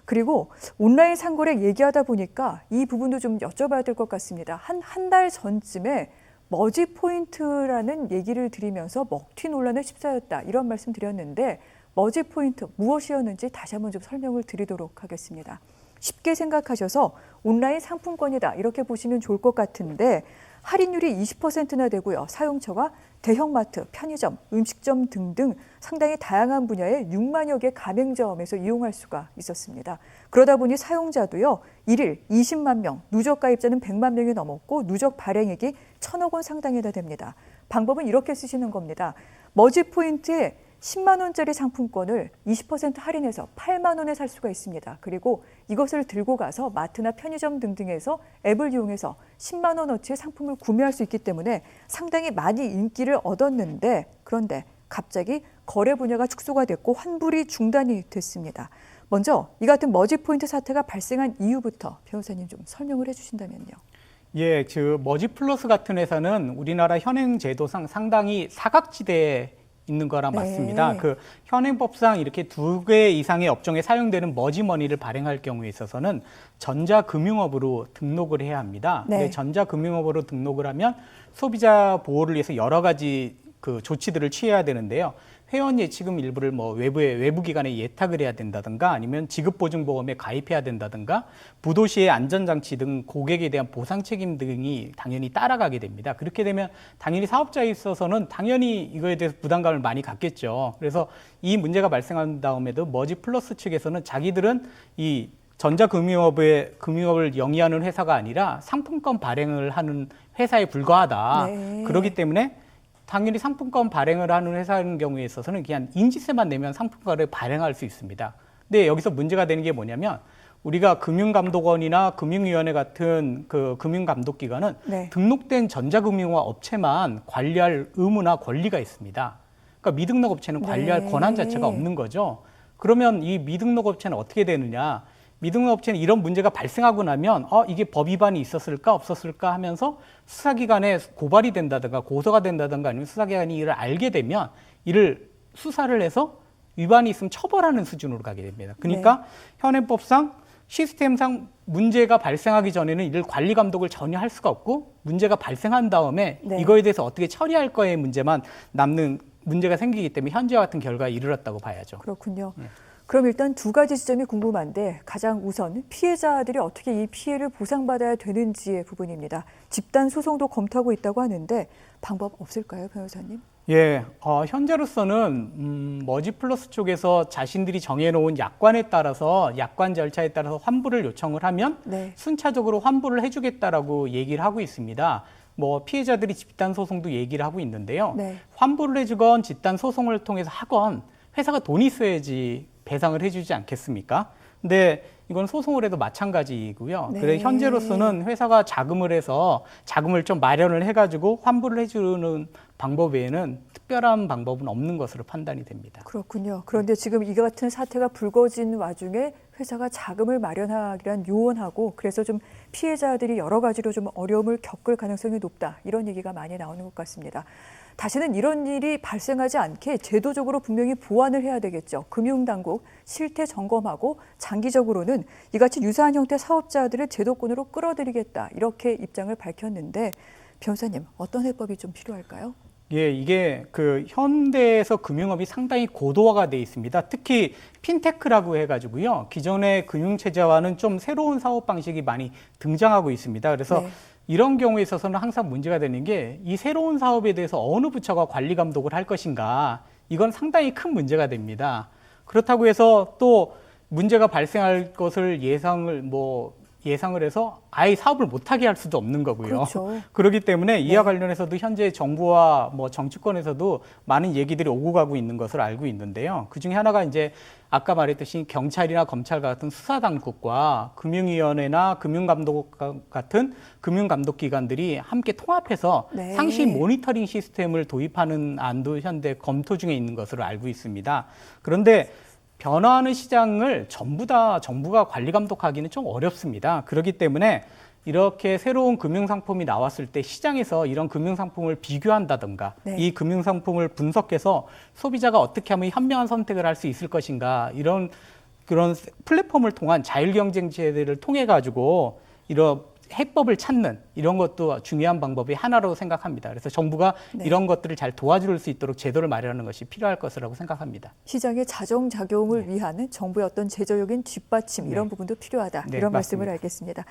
그리고 온라인 상거래 얘기하다 보니까 이 부분도 좀 여쭤봐야 될 것 같습니다. 한 달 전쯤에 머지 포인트라는 얘기를 드리면서 먹튀 논란에 휩싸였다 이런 말씀 드렸는데 머지 포인트 무엇이었는지 다시 한번 좀 설명을 드리도록 하겠습니다. 쉽게 생각하셔서 온라인 상품권이다 이렇게 보시면 좋을 것 같은데 할인율이 20%나 되고요. 사용처가 대형마트, 편의점, 음식점 등등 상당히 다양한 분야의 6만여 개 가맹점에서 이용할 수가 있었습니다. 그러다 보니 사용자도요. 1일 20만 명, 누적 가입자는 100만 명이 넘었고 누적 발행액이 1,000억 원 상당이나 됩니다. 방법은 이렇게 쓰시는 겁니다. 머지 포인트에 10만 원짜리 상품권을 20% 할인해서 8만 원에 살 수가 있습니다. 그리고 이것을 들고 가서 마트나 편의점 등등에서 앱을 이용해서 10만 원어치의 상품을 구매할 수 있기 때문에 상당히 많이 인기를 얻었는데 그런데 갑자기 거래 분야가 축소가 됐고 환불이 중단이 됐습니다. 먼저 이 같은 머지 포인트 사태가 발생한 이유부터 변호사님 좀 설명을 해주신다면요. 예, 머지 플러스 같은 회사는 우리나라 현행 제도상 상당히 사각지대에 있는 거랑 맞습니다. 네. 현행법상 이렇게 2개 이상의 업종에 사용되는 머지머니를 발행할 경우에 있어서는 전자금융업으로 등록을 해야 합니다. 네. 근데 전자금융업으로 등록을 하면 소비자 보호를 위해서 여러 가지 조치들을 취해야 되는데요. 회원 예치금 일부를 외부 기관에 예탁을 해야 된다든가 아니면 지급보증보험에 가입해야 된다든가 부도시의 안전장치 등 고객에 대한 보상 책임 등이 당연히 따라가게 됩니다. 그렇게 되면 당연히 사업자에 있어서는 당연히 이거에 대해서 부담감을 많이 갖겠죠. 그래서 이 문제가 발생한 다음에도 머지 플러스 측에서는 자기들은 이 금융업을 영위하는 회사가 아니라 상품권 발행을 하는 회사에 불과하다. 네. 그렇기 때문에 당연히 상품권 발행을 하는 회사인 경우에 있어서는 그냥 인지세만 내면 상품권을 발행할 수 있습니다. 근데 여기서 문제가 되는 게 뭐냐면 우리가 금융감독원이나 금융위원회 같은 금융감독기관은 네. 등록된 전자금융화 업체만 관리할 의무나 권리가 있습니다. 그러니까 미등록 업체는 관리할 네. 권한 자체가 없는 거죠. 그러면 이 미등록 업체는 어떻게 되느냐? 미등록 업체는 이런 문제가 발생하고 나면 이게 법 위반이 있었을까 없었을까 하면서 수사기관에 고발이 된다든가 고소가 된다든가 아니면 수사기관이 이를 알게 되면 이를 수사를 해서 위반이 있으면 처벌하는 수준으로 가게 됩니다. 그러니까 현행법상 시스템상 문제가 발생하기 전에는 이를 관리 감독을 전혀 할 수가 없고 문제가 발생한 다음에 이거에 대해서 어떻게 처리할 거의 문제만 남는 문제가 생기기 때문에 현재와 같은 결과에 이르렀다고 봐야죠. 그렇군요. 그럼 일단 두 가지 지점이 궁금한데 가장 우선 피해자들이 어떻게 이 피해를 보상받아야 되는지의 부분입니다. 집단 소송도 검토하고 있다고 하는데 방법 없을까요, 변호사님? 예, 현재로서는 머지 플러스 쪽에서 자신들이 정해놓은 약관 절차에 따라서 환불을 요청을 하면 순차적으로 환불을 해주겠다라고 얘기를 하고 있습니다. 피해자들이 집단 소송도 얘기를 하고 있는데요. 환불을 해주건 집단 소송을 통해서 하건 회사가 돈이 있어야지 배상을 해주지 않겠습니까? 근데 이건 소송을 해도 마찬가지이고요. 그래서 현재로서는 회사가 자금을 해서 자금을 좀 마련을 해가지고 환불을 해주는 방법 외에는 특별한 방법은 없는 것으로 판단이 됩니다. 그렇군요. 그런데 지금 이 같은 사태가 불거진 와중에 회사가 자금을 마련하기란 요원하고 그래서 좀 피해자들이 여러 가지로 좀 어려움을 겪을 가능성이 높다. 이런 얘기가 많이 나오는 것 같습니다. 다시는 이런 일이 발생하지 않게 제도적으로 분명히 보완을 해야 되겠죠. 금융당국 실태 점검하고 장기적으로는 이같이 유사한 형태 사업자들을 제도권으로 끌어들이겠다. 이렇게 입장을 밝혔는데 변호사님 어떤 해법이 좀 필요할까요? 예, 이게 현대에서 금융업이 상당히 고도화가 돼 있습니다. 특히 핀테크라고 해가지고요. 기존의 금융체제와는 좀 새로운 사업 방식이 많이 등장하고 있습니다. 그래서 이런 경우에 있어서는 항상 문제가 되는 게 이 새로운 사업에 대해서 어느 부처가 관리 감독을 할 것인가 이건 상당히 큰 문제가 됩니다. 그렇다고 해서 또 문제가 발생할 것을 예상을 해서 아예 사업을 못하게 할 수도 없는 거고요. 그렇죠. 그렇기 때문에 이와 관련해서도 현재 정부와 정치권에서도 많은 얘기들이 오고 가고 있는 것을 알고 있는데요. 그중에 하나가 이제 아까 말했듯이 경찰이나 검찰 같은 수사당국과 금융위원회나 금융감독 같은 금융감독기관들이 함께 통합해서 상시 모니터링 시스템을 도입하는 안도 현재 검토 중에 있는 것으로 알고 있습니다. 그런데 변화하는 시장을 전부 다 정부가 관리 감독하기는 좀 어렵습니다. 그렇기 때문에 이렇게 새로운 금융상품이 나왔을 때 시장에서 이런 금융상품을 비교한다든가 이 금융상품을 분석해서 소비자가 어떻게 하면 현명한 선택을 할 수 있을 것인가 이런 그런 플랫폼을 통한 자율경쟁제를 통해 가지고 이런 해법을 찾는 이런 것도 중요한 방법이 하나로 생각합니다. 그래서 정부가 네. 이런 것들을 잘 도와줄 수 있도록 제도를 마련하는 것이 필요할 것이라고 생각합니다. 시장의 자정작용을 위한 정부의 어떤 제도적인 뒷받침 이런 부분도 필요하다. 네, 이런 맞습니다. 말씀을 알겠습니다.